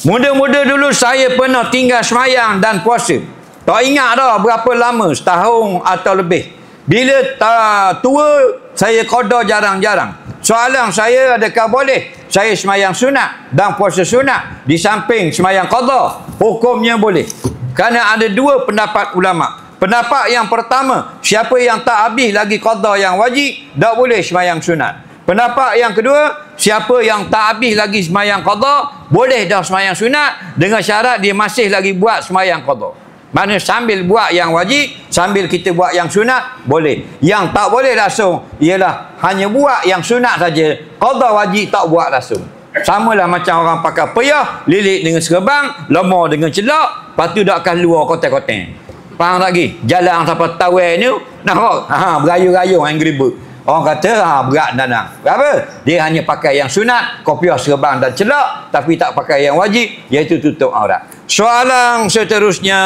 Muda-muda dulu saya pernah tinggal semayang dan puasa. Tak ingat dah berapa lama, setahun atau lebih. Bila tua, saya qada jarang-jarang. Soalan saya, adakah boleh saya semayang sunat dan puasa sunat di samping semayang qada? Hukumnya boleh. Kerana ada dua pendapat ulama. Pendapat yang pertama, siapa yang tak habis lagi qada yang wajib, tak boleh semayang sunat. Pendapat yang kedua, siapa yang tak habis lagi semayang qada, boleh dah semayang sunat dengan syarat dia masih lagi buat semayang qada. Mana sambil buat yang wajib, sambil kita buat yang sunat, boleh. Yang tak boleh langsung ialah hanya buat yang sunat saja, qada wajib tak buat langsung. Samalah macam orang pakai payah, lilit dengan serbang, lemah dengan celak, lepas tu dak keluar kotak-kotak. Faham lagi? Jalan sampai tawai ni, nampak? Berayun-rayun yang geribut. Orang kata, berat danang. Berapa? Dia hanya pakai yang sunat, kopiah, serban dan celak, tapi tak pakai yang wajib, iaitu tutup aurat. Soalan seterusnya.